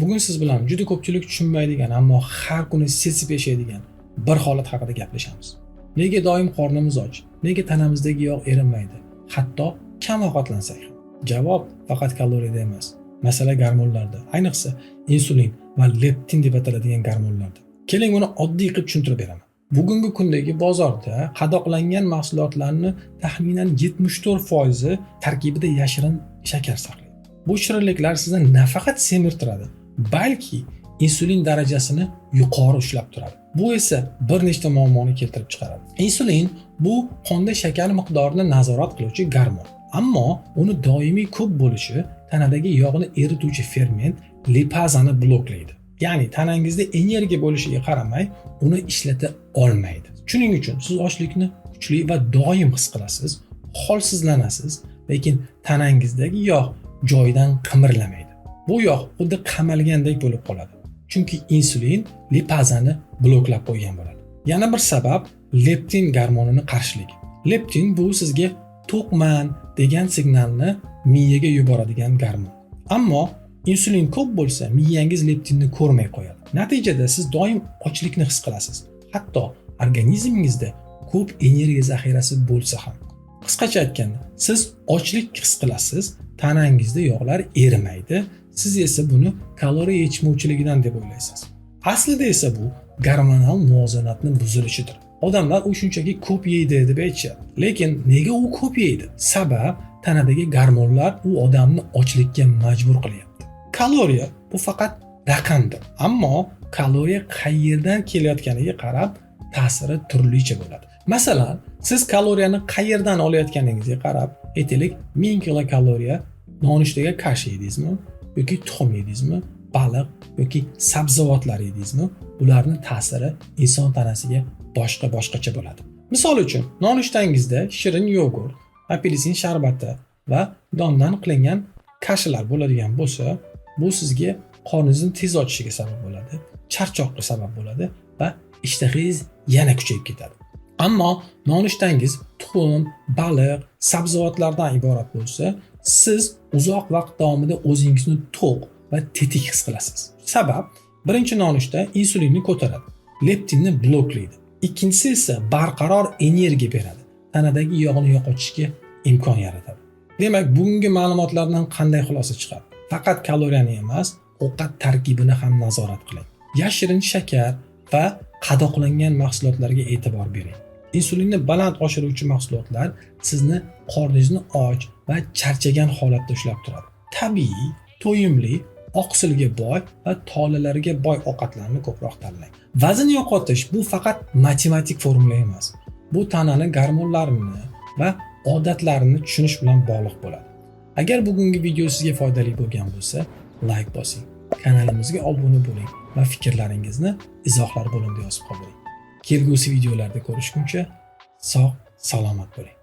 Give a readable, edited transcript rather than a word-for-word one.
Bugun siz bilan juda ko'pchilik tushunmaydigan, ammo har kuni sezib yashaydigan bir holat haqida gaplashamiz. Nega doim qornimiz och? Nega tanamizdagi yog' erinmaydi? Hatto kam ovqatlansak ham. Javob faqat kaloriyada emas. Masala gormonlarda, ayniqsa insulin va leptin deb ataladigan gormonlarda. Keling, buni oddiy qilib tushuntirib beraman. Bugungi kundagi bozorda qadoqlangan mahsulotlarning taxminan 74% tarkibida yashirin shakar saqlaydi. Bu shirinliklar sizni nafaqat semirtiradi, balki insulin darajasini yuqori ushlab turadi. Bu esa bir nechta muammoni keltirib chiqaradi. Insulin bu qonda shakar miqdorini nazorat qiluvchi gormon. Ammo uni doimiy ko'p bo'lishi tanadagi yog'ni erituvchi ferment lipazani bloklaydi. Ya'ni tanangizda energiya bo'lishiga qaramay, uni ishlata olmaydi. Shuning uchun siz ochlikni kuchli va doim his qilasiz, holsizlanasiz, lekin tanangizdagi yog' joyidan qimirlamaydi. Bu yog' xuddi qamalgandek bo'lib qoladi. Chunki insulin lipazani bloklab qo'ygan bo'ladi. Yana bir sabab leptin gormonining qarshiligi. Leptin bu sizga to'qman degan signalni miyaga yuboradigan gormon. Ammo insulin ko'p bo'lsa, miyangiz leptinni ko'rmay qo'yadi. Natijada siz doim ochlikni his qilasiz. Hatto organizmingizda ko'p energiya zaxirasi bo'lsa ham. Qisqacha aytganda, siz ochlik his qilasiz, tanangizda yog'lar erimaydi, siz esa buni kaloriya yetishmovchiligidan deb o'ylaysiz. Aslida esa bu gormonal muvozanatning buzilishidir. Odamlar u shunchaki ko'p yeydi deb aytishadi. Lekin nega u ko'p yeydi? Sabab tanadagi gormonlar u odamni ochlikka majbur qilyapti. Kaloriya bu faqat raqamdir, ammo kaloriya qayerdan kelayotganiga qarab ta'siri turlicha bo'ladi. Masalan, siz kaloriyani qayerdan olayotganingizga qarab, aytaylik 1000 kilokaloriya nonushtaga kash yedingizmi yoki tuxum yedingizmi, baliq yoki sabzavotlar yedingizmi, bularning ta'siri inson tanasiga boshqacha bo'ladi. Misol uchun, nonushtangizda shirin yogurt, apelsin sharbati va dondan qilingan kashalar bo'ladigan bo'lsa, bu sizga qorningizni tez ochishiga sabab bo'ladi, charchoqqa sabab bo'ladi va ishtahangiz yana kuchayib ketadi. Ammo nonushtangiz tuxum, baliq, sabzavotlardan iborat bo'lsa, siz uzoq vaqt davomida o'zingizni to'q va tetik his qilasiz. Sabab, birinchi nonushta insulinni ko'taradi, leptinni bloklaydi. Ikkinchisi esa barqaror energiya beradi, tanadagi yog'ni yo'qotishga imkon yaratadi. Demak, bugungi ma'lumotlardan qanday xulosa chiqadi? Faqat kaloriyani emas, ovqat tarkibini ham nazorat qiling. Yashirin shakar va qadoqlangan mahsulotlarga e'tibor bering. Insulinni baland oshiruvchi mahsulotlar sizni qorningizni och va charchagan holatda ushlab turadi. Tabiiy, to'yimli, oqsilga boy va tolalarga boy ovqatlarni ko'proq tanlang. Vazn yo'qotish bu faqat matematik formula emas. Bu tanani gormonlarini va odatlarini tushunish bilan bog'liq bo'ladi. Agar bugungi video sizga foydali bo'lgan bo'lsa, like bosing, kanalimizga obuna bo'ling va fikrlaringizni izohlar bo'limida yozib qoldiring. Kelgusi videolarda ko'rishguncha sog', salomat bo'ling.